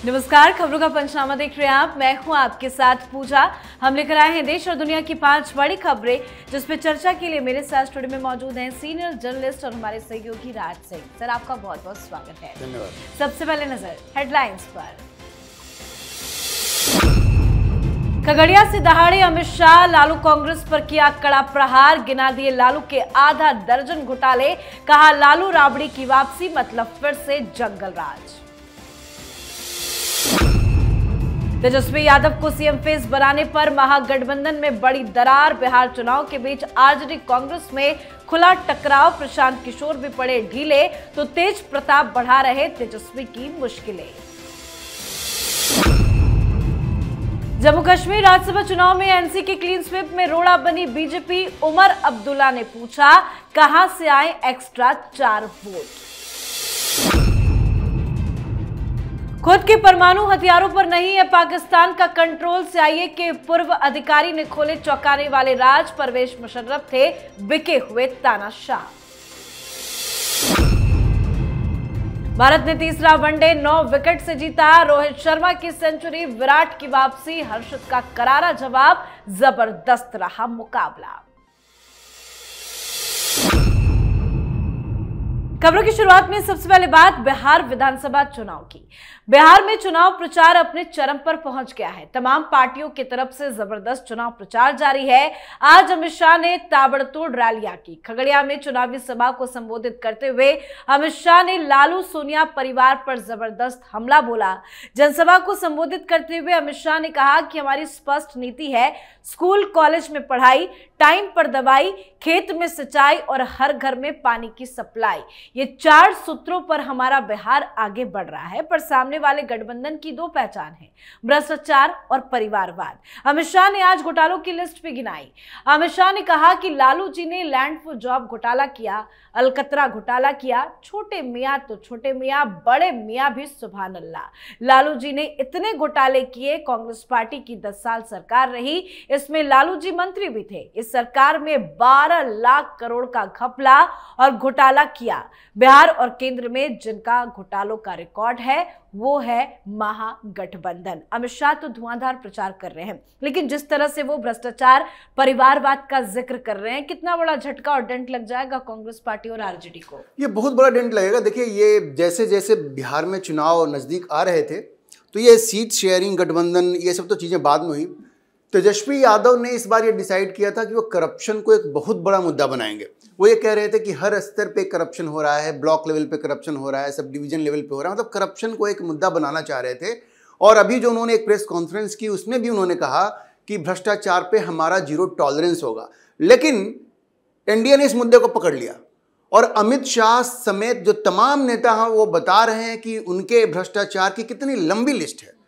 नमस्कार, खबरों का पंचनामा देख रहे हैं आप। मैं हूं आपके साथ पूजा। हम लेकर आए हैं देश और दुनिया की 5 बड़ी खबरें, जिस पे चर्चा के लिए मेरे साथ स्टूडियो में मौजूद हैं सीनियर जर्नलिस्ट और हमारे सहयोगी राज सिंह। सर, आपका बहुत बहुत स्वागत है। धन्यवाद। सबसे पहले नजर हेडलाइंस पर। खगड़िया से दहाड़े अमित शाह, लालू कांग्रेस पर किया कड़ा प्रहार, गिना दिए लालू के आधा दर्जन घोटाले, कहा लालू राबड़ी की वापसी मतलब फिर से जंगल राज। तेजस्वी यादव को सीएम फेस बनाने पर महागठबंधन में बड़ी दरार, बिहार चुनाव के बीच आरजेडी कांग्रेस में खुला टकराव, प्रशांत किशोर भी पड़े ढीले तो तेज प्रताप बढ़ा रहे तेजस्वी की मुश्किलें। जम्मू कश्मीर राज्यसभा चुनाव में एनसी की क्लीन स्वीप में रोड़ा बनी बीजेपी, उमर अब्दुल्ला ने पूछा कहां से आए एक्स्ट्रा 4 वोट। खुद के परमाणु हथियारों पर नहीं है पाकिस्तान का कंट्रोल, सीआईए के पूर्व अधिकारी ने खोले चौंकाने वाले राज, परवेज मुशर्रफ थे बिके हुए तानाशाह। भारत ने तीसरा वनडे 9 विकेट से जीता, रोहित शर्मा की सेंचुरी, विराट की वापसी, हर्षित का करारा जवाब, जबरदस्त रहा मुकाबला। खबरों की शुरुआत में सबसे पहले बात बिहार विधानसभा चुनाव की। बिहार में चुनाव प्रचार अपने चरम पर पहुंच गया है। तमाम पार्टियों की तरफ से जबरदस्त चुनाव प्रचार जारी है। आज अमित शाह ने ताबड़तोड़ रैलियां की। खगड़िया में चुनावी सभा को संबोधित करते हुए अमित शाह ने लालू सोनिया परिवार पर जबरदस्त हमला बोला। जनसभा को संबोधित करते हुए अमित शाह ने कहा कि हमारी स्पष्ट नीति है, स्कूल कॉलेज में पढ़ाई, टाइम पर दवाई, खेत में सिंचाई और हर घर में पानी की सप्लाई। ये 4 सूत्रों पर हमारा बिहार आगे बढ़ रहा है। पर सामने वाले गठबंधन की 2 पहचान है, भ्रष्टाचार और परिवारवाद। अमित शाह ने आज घोटालों की लिस्ट भी गिनाई। अमित शाह ने कहा कि लालू जी ने लैंड फॉर जॉब घोटाला किया, अलकतरा घोटाला किया, छोटे मियाँ तो छोटे मियाँ, बड़े मियाँ भी सुभान अल्लाह। लालू जी ने इतने घोटाले किए, कांग्रेस पार्टी की 10 साल सरकार रही, इसमें लालू जी मंत्री भी थे। इस सरकार में 12 लाख करोड़ का घपला और घोटाला किया। बिहार और केंद्र में जिनका घोटालों का रिकॉर्ड है वो है महागठबंधन। अमित शाह तो धुआंधार प्रचार कर रहे हैं, लेकिन जिस तरह से वो भ्रष्टाचार, परिवारवाद का जिक्र कर रहे हैं, कितना बड़ा झटका और डेंट लग जाएगा कांग्रेस पार्टी और आरजेडी को? ये बहुत बड़ा डेंट लगेगा। देखिए, ये जैसे जैसे बिहार में चुनाव नजदीक आ रहे थे तो ये सीट शेयरिंग, गठबंधन, ये सब तो चीजें बाद में हुई। तेजस्वी यादव ने इस बार ये डिसाइड किया था कि वो करप्शन को एक बहुत बड़ा मुद्दा बनाएंगे। वो ये कह रहे थे कि हर स्तर पे करप्शन हो रहा है, ब्लॉक लेवल पे करप्शन हो रहा है, सब डिवीजन लेवल पे हो रहा है, मतलब करप्शन को एक मुद्दा बनाना चाह रहे थे। और अभी जो उन्होंने एक प्रेस कॉन्फ्रेंस की उसमें भी उन्होंने कहा कि भ्रष्टाचार पे हमारा 0 टॉलरेंस होगा। लेकिन एनडीए ने इस मुद्दे को पकड़ लिया और अमित शाह समेत जो तमाम नेता हैं वो बता रहे हैं कि उनके भ्रष्टाचार की कितनी लंबी लिस्ट है।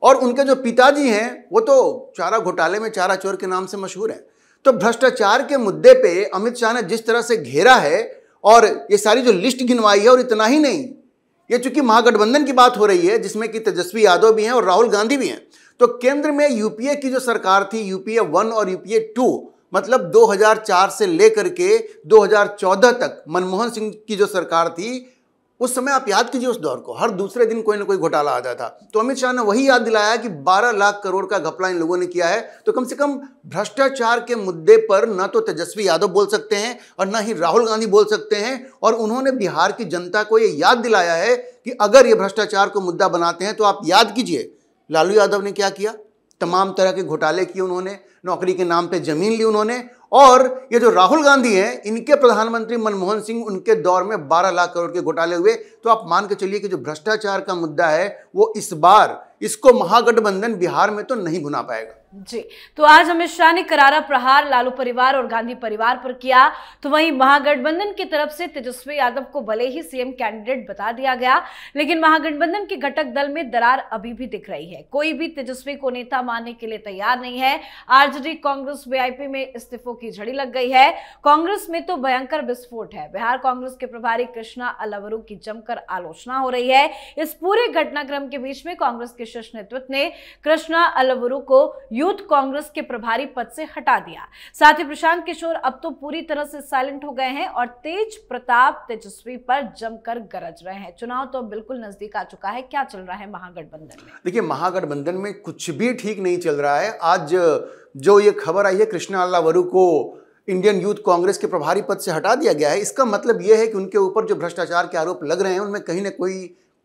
और उनके जो पिताजी हैं वो तो चारा घोटाले में चारा चोर के नाम से मशहूर हैं। तो भ्रष्टाचार के मुद्दे पे अमित शाह ने जिस तरह से घेरा है और ये सारी जो लिस्ट गिनवाई है, और इतना ही नहीं, ये चूंकि महागठबंधन की बात हो रही है जिसमें कि तेजस्वी यादव भी हैं और राहुल गांधी भी हैं, तो केंद्र में यूपीए की जो सरकार थी, यूपीए 1 और यूपीए 2, मतलब 2004 से लेकर के 2014 तक मनमोहन सिंह की जो सरकार थी, उस समय आप याद कीजिए उस दौर को, हर दूसरे दिन कोई ना कोई घोटाला आता था। तो अमित शाह ने वही याद दिलाया कि 12 लाख करोड़ का घपला इन लोगों ने किया है। तो कम से कम भ्रष्टाचार के मुद्दे पर न तो तेजस्वी यादव बोल सकते हैं और न ही राहुल गांधी बोल सकते हैं। और उन्होंने बिहार की जनता को ये याद दिलाया है कि अगर ये भ्रष्टाचार को मुद्दा बनाते हैं तो आप याद कीजिए लालू यादव ने क्या किया। तमाम तरह के घोटाले किए उन्होंने, नौकरी के नाम पे जमीन ली उन्होंने। और ये जो राहुल गांधी हैं, इनके प्रधानमंत्री मनमोहन सिंह, उनके दौर में 12 लाख करोड़ के घोटाले हुए। तो आप मान के चलिए कि जो भ्रष्टाचार का मुद्दा है वो इस बार इसको महागठबंधन बिहार में तो नहीं भुना पाएगा। जी, तो आज अमित शाह ने करारा प्रहार लालू परिवार और गांधी परिवार पर किया, तो वहीं महागठबंधन की तरफ से तेजस्वी यादव को भले ही सीएम कैंडिडेट बता दिया गया, लेकिन महागठबंधन के घटक दल में दरार अभी भी दिख रही है। कोई भी तेजस्वी को नेता मानने के लिए तैयार नहीं है। आरजेडी कांग्रेस वीआईपी में इस्तीफों की झड़ी लग गई है। कांग्रेस में तो भयंकर विस्फोट है। बिहार कांग्रेस के प्रभारी कृष्णा अलवरू की जमकर आलोचना हो रही है। इस पूरे घटनाक्रम के बीच में कांग्रेस के शीर्ष नेतृत्व ने कृष्णा अलवरू को यूथ कांग्रेस के प्रभारी पद से हटा दिया। साथ ही प्रशांत किशोर अब तो पूरी तरह से साइलेंट हो गए हैं और तेज प्रताप तेजस्वी पर जमकर गरज रहे हैं। चुनाव तो बिल्कुल नजदीक आ चुका है। क्या चल रहा है महागठबंधन में? देखिए, महागठबंधन में कुछ भी ठीक नहीं चल रहा है। आज जो ये खबर आई है कृष्णा अल्लावरू को इंडियन यूथ कांग्रेस के प्रभारी पद से हटा दिया गया है, इसका मतलब यह है कि उनके ऊपर जो भ्रष्टाचार के आरोप लग रहे हैं उनमें कहीं ना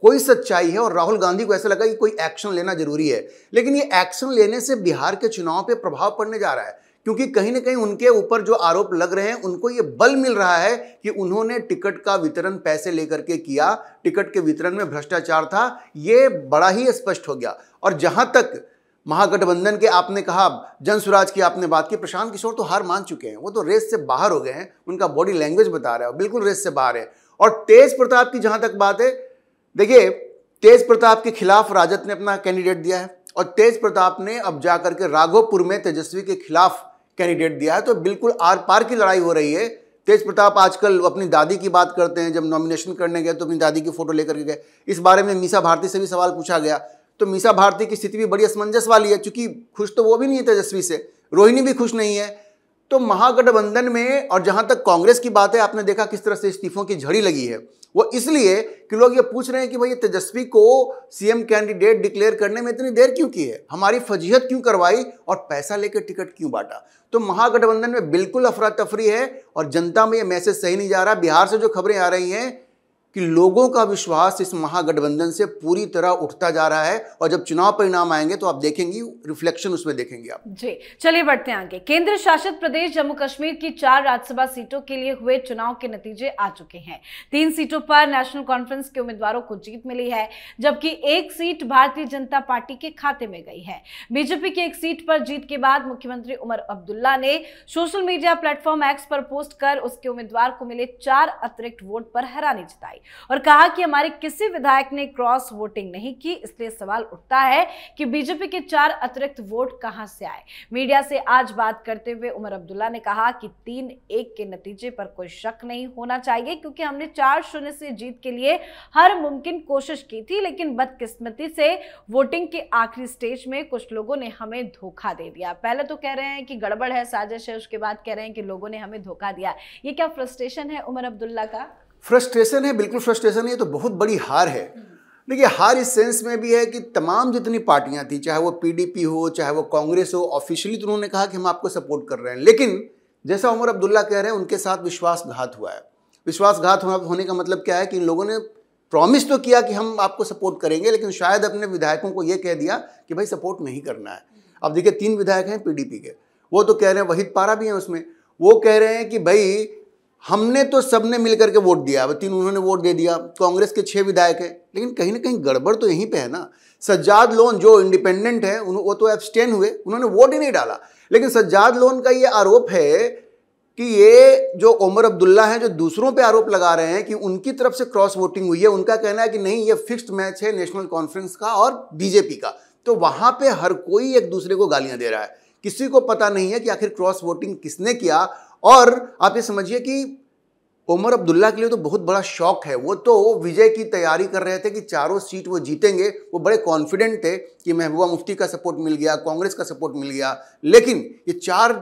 कोई सच्चाई है और राहुल गांधी को ऐसा लगा कि कोई एक्शन लेना जरूरी है। लेकिन ये एक्शन लेने से बिहार के चुनाव पे प्रभाव पड़ने जा रहा है, क्योंकि कहीं ना कहीं उनके ऊपर जो आरोप लग रहे हैं उनको ये बल मिल रहा है कि उन्होंने टिकट का वितरण पैसे लेकर के किया, टिकट के वितरण में भ्रष्टाचार था। ये बड़ा ही स्पष्ट हो गया। और जहां तक महागठबंधन के आपने कहा, जनसुराज की आपने बात की, प्रशांत किशोर तो हार मान चुके हैं, वो तो रेस से बाहर हो गए हैं। उनका बॉडी लैंग्वेज बता रहा है, बिल्कुल रेस से बाहर है। और तेज प्रताप की जहां तक बात है, देखिए तेज प्रताप के खिलाफ राजद ने अपना कैंडिडेट दिया है और तेज प्रताप ने अब जाकर के राघोपुर में तेजस्वी के खिलाफ कैंडिडेट दिया है। तो बिल्कुल आर पार की लड़ाई हो रही है। तेज प्रताप आजकल अपनी दादी की बात करते हैं, जब नॉमिनेशन करने गए तो अपनी दादी की फोटो लेकर के गए। इस बारे में मीसा भारती से भी सवाल पूछा गया, तो मीसा भारती की स्थिति भी बड़ी असमंजस वाली है, क्योंकि खुश तो वो भी नहीं है तेजस्वी से, रोहिणी भी खुश नहीं है। तो महागठबंधन में, और जहां तक कांग्रेस की बात है, आपने देखा किस तरह से इस्तीफों की झड़ी लगी है। वो इसलिए कि लोग ये पूछ रहे हैं कि भाई तेजस्वी को सीएम कैंडिडेट डिक्लेयर करने में इतनी देर क्यों की है, हमारी फजीहत क्यों करवाई और पैसा लेकर टिकट क्यों बांटा। तो महागठबंधन में बिल्कुल अफरा तफरी है और जनता में ये मैसेज सही नहीं जा रहा। बिहार से जो खबरें आ रही हैं कि लोगों का विश्वास इस महागठबंधन से पूरी तरह उठता जा रहा है, और जब चुनाव परिणाम आएंगे तो आप देखेंगी, रिफ्लेक्शन उसमें देखेंगे आप। जी चलिए बढ़ते हैं आगे। केंद्र शासित प्रदेश जम्मू कश्मीर की 4 राज्यसभा सीटों के लिए हुए चुनाव के नतीजे आ चुके हैं। 3 सीटों पर नेशनल कॉन्फ्रेंस के उम्मीदवारों को जीत मिली है, जबकि 1 सीट भारतीय जनता पार्टी के खाते में गई है। बीजेपी की 1 सीट पर जीत के बाद मुख्यमंत्री उमर अब्दुल्ला ने सोशल मीडिया प्लेटफॉर्म एक्स पर पोस्ट कर उसके उम्मीदवार को मिले 4 अतिरिक्त वोट पर हैरानी जताई और कहा कि हमारे किसी विधायक ने क्रॉस वोटिंग नहीं की। इसलिए सवाल उठता है कि बीजेपी के 4 अतिरिक्त वोट कहां से आए। मीडिया से आज बात करते हुए उमर अब्दुल्ला ने कहा कि 3-1 के नतीजे पर कोई शक नहीं होना चाहिए, क्योंकि हमने 4-0 से जीत के लिए हर मुमकिन कोशिश की थी, लेकिन बदकिस्मती से वोटिंग के आखिरी स्टेज में कुछ लोगों ने हमें धोखा दे दिया। पहले तो कह रहे हैं कि गड़बड़ है, साजिश है, उसके बाद कह रहे हैं कि लोगों ने हमें धोखा दिया। ये क्या फ्रस्ट्रेशन है उमर अब्दुल्ला का? फ्रस्ट्रेशन है, बिल्कुल फ्रस्ट्रेशन है। ये तो बहुत बड़ी हार है। देखिए, हार इस सेंस में भी है कि तमाम जितनी पार्टियां थी, चाहे वो पीडीपी हो चाहे वो कांग्रेस हो, ऑफिशियली तो उन्होंने कहा कि हम आपको सपोर्ट कर रहे हैं, लेकिन जैसा उमर अब्दुल्ला कह रहे हैं उनके साथ विश्वासघात हुआ है। विश्वासघात होने का मतलब क्या है कि इन लोगों ने प्रॉमिस तो किया कि हम आपको सपोर्ट करेंगे, लेकिन शायद अपने विधायकों को ये कह दिया कि भाई सपोर्ट नहीं करना है। अब देखिए, 3 विधायक हैं पीडीपी के, वो तो कह रहे हैं, वहीद पारा भी हैं उसमें, वो कह रहे हैं कि भाई हमने तो सबने मिलकर के वोट दिया, 3 उन्होंने वोट दे दिया। कांग्रेस के 6 विधायक हैं, लेकिन कहीं ना कहीं गड़बड़ तो यहीं पे है ना। सज्जाद लोन जो इंडिपेंडेंट है वो तो एब्सटेन हुए, उन्होंने वोट ही नहीं डाला। लेकिन सज्जाद लोन का ये आरोप है कि ये जो उमर अब्दुल्ला हैं, जो दूसरों पे आरोप लगा रहे हैं कि उनकी तरफ से क्रॉस वोटिंग हुई है, उनका कहना है कि नहीं, ये फिक्स्ड मैच है नेशनल कॉन्फ्रेंस का और बीजेपी का। तो वहां पे हर कोई एक दूसरे को गालियां दे रहा है, किसी को पता नहीं है कि आखिर क्रॉस वोटिंग किसने किया। और आप ये समझिए कि उमर अब्दुल्ला के लिए तो बहुत बड़ा शॉक है। वो तो विजय की तैयारी कर रहे थे कि 4 सीट वो जीतेंगे, वो बड़े कॉन्फिडेंट थे कि महबूबा मुफ्ती का सपोर्ट मिल गया, कांग्रेस का सपोर्ट मिल गया, लेकिन ये 4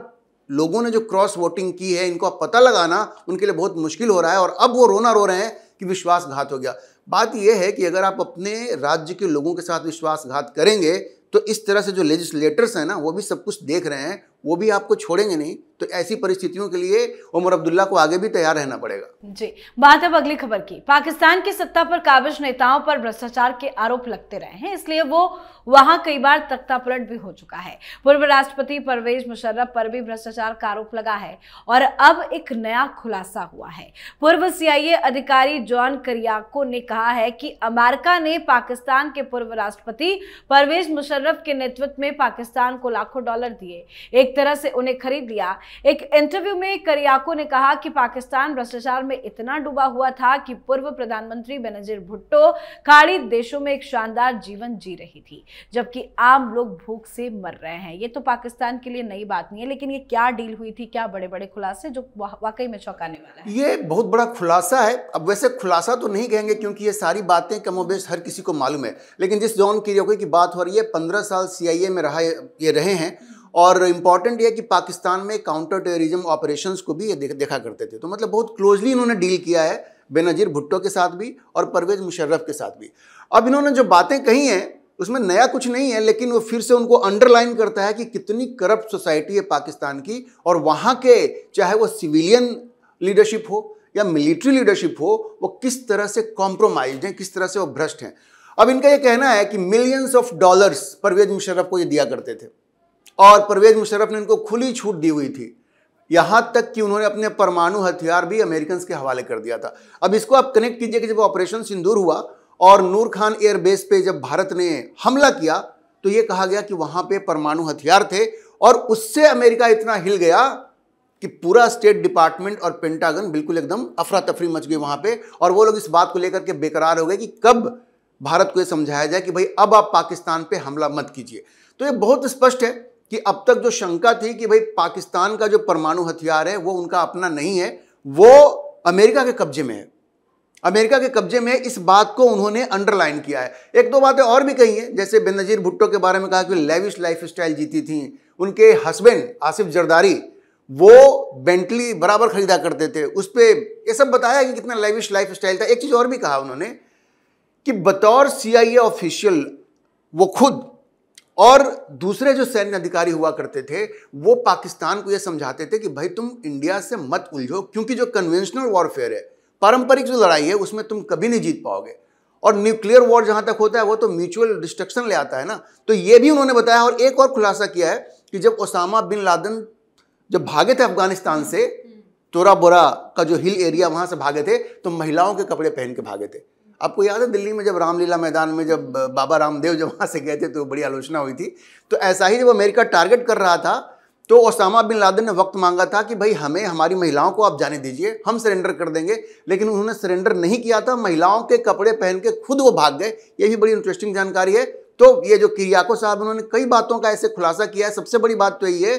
लोगों ने जो क्रॉस वोटिंग की है, इनको अब पता लगाना उनके लिए बहुत मुश्किल हो रहा है। और अब वो रोना रो रहे हैं कि विश्वासघात हो गया। बात यह है कि अगर आप अपने राज्य के लोगों के साथ विश्वासघात करेंगे तो इस तरह से जो लेजिस्लेटर्स हैं ना, वो भी सब कुछ देख रहे हैं, वो भी आपको छोड़ेंगे नहीं। तो ऐसी परिस्थितियों के लिए उमर अब्दुल्ला को आगे भी तैयार रहना पड़ेगा। जी, बात अब अगली खबर की। पाकिस्तान की सत्ता पर काबिज नेताओं पर भ्रष्टाचार के आरोप लगते रहे हैं, इसलिए वो वहां कई बार तख्तापलट भी हो चुका है। पूर्व राष्ट्रपति परवेज मुशर्रफ पर भी भ्रष्टाचार का आरोप लगा है और अब एक नया खुलासा हुआ है। पूर्व CIA अधिकारी जॉन करियाको ने कहा है कि अमेरिका ने पाकिस्तान के पूर्व राष्ट्रपति परवेज मुशर्रफ के नेतृत्व में पाकिस्तान को लाखों डॉलर दिए। एक एक तरह से उन्हें खरीद लिया। एक इंटरव्यू में करियाको ने कहा कि पाकिस्तान भ्रष्टाचार में इतना डूबा हुआ था कि पूर्व प्रधानमंत्री बेनजीर भुट्टो खाड़ी देशों में एक शानदार जीवन जी रही थी, जबकि आम लोग भूख से मर रहे हैं। ये तो पाकिस्तान के लिए नई बात नहीं है, लेकिन ये क्या डील हुई थी, क्या बड़े बड़े खुलासे जो वाकई में चौंकाने वाला है। ये बहुत बड़ा खुलासा है। अब वैसे खुलासा तो नहीं कहेंगे क्योंकि ये सारी बातें कमोबेश हर किसी को मालूम है, लेकिन जिस जॉन किरियाको की बात हो रही है 15 साल CIA में रहे हैं और इम्पॉर्टेंट ये कि पाकिस्तान में काउंटर टेररिज्म ऑपरेशंस को भी ये देखा करते थे। तो मतलब बहुत क्लोजली इन्होंने डील किया है बेनजीर भुट्टो के साथ भी और परवेज मुशर्रफ के साथ भी। अब इन्होंने जो बातें कही हैं उसमें नया कुछ नहीं है, लेकिन वो फिर से उनको अंडरलाइन करता है कि कितनी करप्ट सोसाइटी है पाकिस्तान की, और वहाँ के चाहे वो सिविलियन लीडरशिप हो या मिलिट्री लीडरशिप हो, वो किस तरह से कॉम्प्रोमाइज हैं, किस तरह से वो भ्रष्ट हैं। अब इनका ये कहना है कि millions of dollars Parvez Musharraf को ये दिया करते थे और परवेज मुशर्रफ ने इनको खुली छूट दी हुई थी, यहाँ तक कि उन्होंने अपने परमाणु हथियार भी अमेरिकन के हवाले कर दिया था। अब इसको आप कनेक्ट कीजिए कि जब ऑपरेशन सिंदूर हुआ और नूर खान एयरबेस पे जब भारत ने हमला किया तो ये कहा गया कि वहाँ पे परमाणु हथियार थे और उससे अमेरिका इतना हिल गया कि पूरा स्टेट डिपार्टमेंट और पेंटागन बिल्कुल एकदम अफरा तफरी मच गई वहाँ पे, और वो लोग इस बात को लेकर के बेकरार हो गए कि कब भारत को ये समझाया जाए कि भाई अब आप पाकिस्तान पे हमला मत कीजिए। तो ये बहुत स्पष्ट है कि अब तक जो शंका थी कि भाई पाकिस्तान का जो परमाणु हथियार है वो उनका अपना नहीं है, वो अमेरिका के कब्जे में है, अमेरिका के कब्जे में है, इस बात को उन्होंने अंडरलाइन किया है। एक दो बातें और भी कही हैं, जैसे बेनजीर भुट्टो के बारे में कहा कि लेविश लाइफस्टाइल जीती थी, उनके हस्बैंड आसिफ जरदारी वो बेंटली बराबर खरीदा करते थे, उस पर ये सब बताया कि कितना लेविश लाइफस्टाइल था। एक चीज़ और भी कहा उन्होंने कि बतौर CIA ऑफिशियल वो खुद और दूसरे जो सैन्य अधिकारी हुआ करते थे वो पाकिस्तान को ये समझाते थे कि भाई तुम इंडिया से मत उलझो, क्योंकि जो कन्वेंशनल वॉरफेयर है, पारंपरिक जो लड़ाई है, उसमें तुम कभी नहीं जीत पाओगे, और न्यूक्लियर वॉर जहां तक होता है वो तो म्यूचुअल डिस्ट्रक्शन ले आता है ना। तो ये भी उन्होंने बताया। और एक और खुलासा किया है कि जब ओसामा बिन लादेन जब भागे थे अफगानिस्तान से, तोरा बोरा का जो हिल एरिया वहां से भागे थे, तो महिलाओं के कपड़े पहन के भागे थे। आपको याद है दिल्ली में जब रामलीला मैदान में जब बाबा रामदेव जब वहाँ से गए थे तो बड़ी आलोचना हुई थी। तो ऐसा ही जब अमेरिका टारगेट कर रहा था तो ओसामा बिन लादेन ने वक्त मांगा था कि भाई हमें हमारी महिलाओं को आप जाने दीजिए, हम सरेंडर कर देंगे, लेकिन उन्होंने सरेंडर नहीं किया था, महिलाओं के कपड़े पहन के खुद वो भाग गए। ये भी बड़ी इंटरेस्टिंग जानकारी है। तो ये जो किरियाको साहब उन्होंने कई बातों का ऐसे खुलासा किया है। सबसे बड़ी बात तो यही है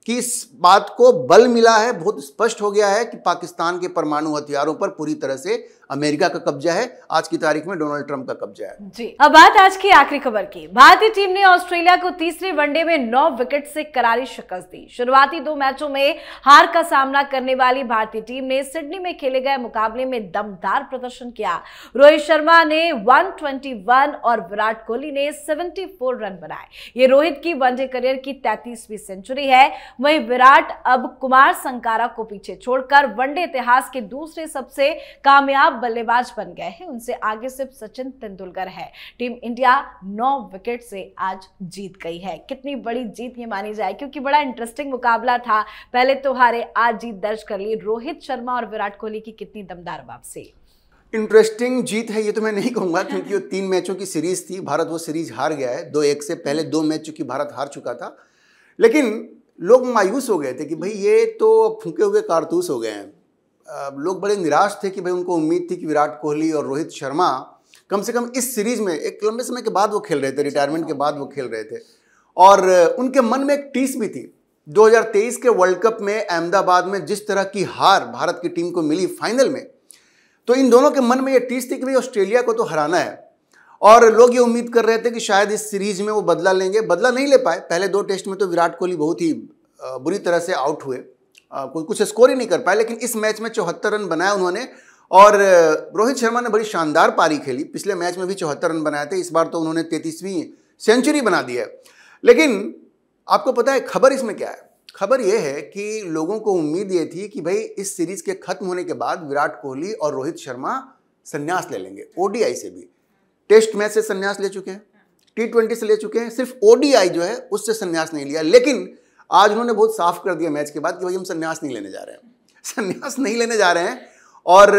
कि इस बात को बल मिला है, बहुत स्पष्ट हो गया है कि पाकिस्तान के परमाणु हथियारों पर पूरी तरह से अमेरिका का कब्जा है, आज की तारीख में डोनाल्ड ट्रंप का कब्जा है। जी, अब बात आज की आखिरी खबर की। भारतीय टीम ने ऑस्ट्रेलिया को तीसरे वनडे में 9 विकेट से करारी शिकस्त दी। शुरुआती 2 मैचों में हार का सामना करने वाली भारतीय टीम ने सिडनी में खेले गए मुकाबले में दमदार प्रदर्शन किया। रोहित शर्मा ने 121 और विराट कोहली ने 74 रन बनाए। ये रोहित की वनडे करियर की 33वीं सेंचुरी है। वहीं विराट अब कुमार संगाकारा को पीछे छोड़कर वनडे इतिहास के दूसरे सबसे कामयाब बल्लेबाज बन गए हैं। उनसे आगे सिर्फ सचिन तेंदुलकर है। टीम इंडिया 9 विकेट से आज जीत गई है। कितनी बड़ी जीत ये मानी जाए, क्योंकि बड़ा इंटरेस्टिंग मुकाबला था। पहले तो हारे, आज जीत दर्ज कर ली। रोहित शर्मा और विराट कोहली की कितनी दमदार वापसी। इंटरेस्टिंग जीत है ये तो मैं नहीं कहूंगा, क्योंकि वो 3 मैचों की सीरीज थी। भारत वो सीरीज हार गया है 2-1 से। पहले 2 मैच चूंकि भारत हार चुका था, लेकिन लोग मायूस हो गए थे कि भाई ये तो फूके हुए कारतूस हो गए हैं। लोग बड़े निराश थे कि भाई उनको उम्मीद थी कि विराट कोहली और रोहित शर्मा कम से कम इस सीरीज में, एक लंबे समय के बाद वो खेल रहे थे, रिटायरमेंट के बाद वो खेल रहे थे, और उनके मन में एक टीस भी थी। 2023 के वर्ल्ड कप में अहमदाबाद में जिस तरह की हार भारत की टीम को मिली फाइनल में, तो इन दोनों के मन में ये टीस थी कि भाई ऑस्ट्रेलिया को तो हराना है, और लोग ये उम्मीद कर रहे थे कि शायद इस सीरीज में वो बदला लेंगे। बदला नहीं ले पाए। पहले 2 टेस्ट में तो विराट कोहली बहुत ही बुरी तरह से आउट हुए, कुछ स्कोर ही नहीं कर पाए, लेकिन इस मैच में 74 रन बनाया उन्होंने। और रोहित शर्मा ने बड़ी शानदार पारी खेली। पिछले मैच में भी 74 रन बनाए थे, इस बार तो उन्होंने 33वीं सेंचुरी बना दी है। लेकिन आपको पता है खबर इसमें क्या है? खबर यह है कि लोगों को उम्मीद ये थी कि भाई इस सीरीज के खत्म होने के बाद विराट कोहली और रोहित शर्मा संन्यास ले लेंगे। ODI से भी, टेस्ट मैच से संन्यास ले चुके हैं, T20 से ले चुके हैं, सिर्फ ODI जो है उससे संन्यास नहीं लिया। लेकिन आज उन्होंने बहुत साफ कर दिया मैच के बाद कि भाई हम संन्यास नहीं लेने जा रहे हैं, संन्यास नहीं लेने जा रहे हैं। और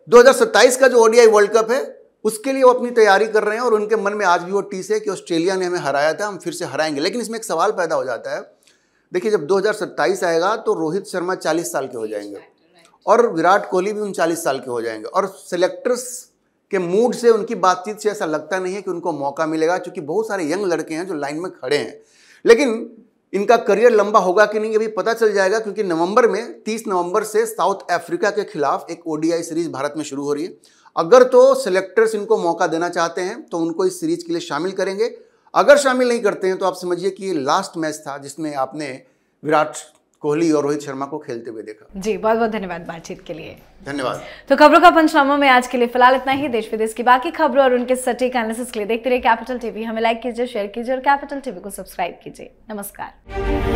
2027 का जो ODI वर्ल्ड कप है उसके लिए वो अपनी तैयारी कर रहे हैं, और उनके मन में आज भी वो टीस है कि ऑस्ट्रेलिया ने हमें हराया था, हम फिर से हराएंगे। लेकिन इसमें एक सवाल पैदा हो जाता है, देखिए जब 2027 आएगा तो रोहित शर्मा 40 साल के हो जाएंगे और विराट कोहली भी 39 साल के हो जाएंगे, और सेलेक्टर्स के मूड से, उनकी बातचीत से ऐसा लगता नहीं है कि उनको मौका मिलेगा, क्योंकि बहुत सारे यंग लड़के हैं जो लाइन में खड़े हैं। लेकिन इनका करियर लंबा होगा कि नहीं अभी पता चल जाएगा, क्योंकि नवंबर में 30 नवंबर से साउथ अफ्रीका के खिलाफ एक ओडीआई सीरीज भारत में शुरू हो रही है। अगर तो सेलेक्टर्स इनको मौका देना चाहते हैं तो उनको इस सीरीज के लिए शामिल करेंगे। अगर शामिल नहीं करते हैं तो आप समझिए कि ये लास्ट मैच था जिसमें आपने विराट कोहली और रोहित शर्मा को खेलते हुए देखा। जी बहुत बहुत धन्यवाद बातचीत के लिए। धन्यवाद। तो खबरों का पंचनामा में आज के लिए फिलहाल इतना ही। देश विदेश की बाकी खबरों और उनके सटीक एनालिसिस के लिए देखते रहिए कैपिटल टीवी। हमें लाइक कीजिए, शेयर कीजिए और कैपिटल टीवी को सब्सक्राइब कीजिए। नमस्कार।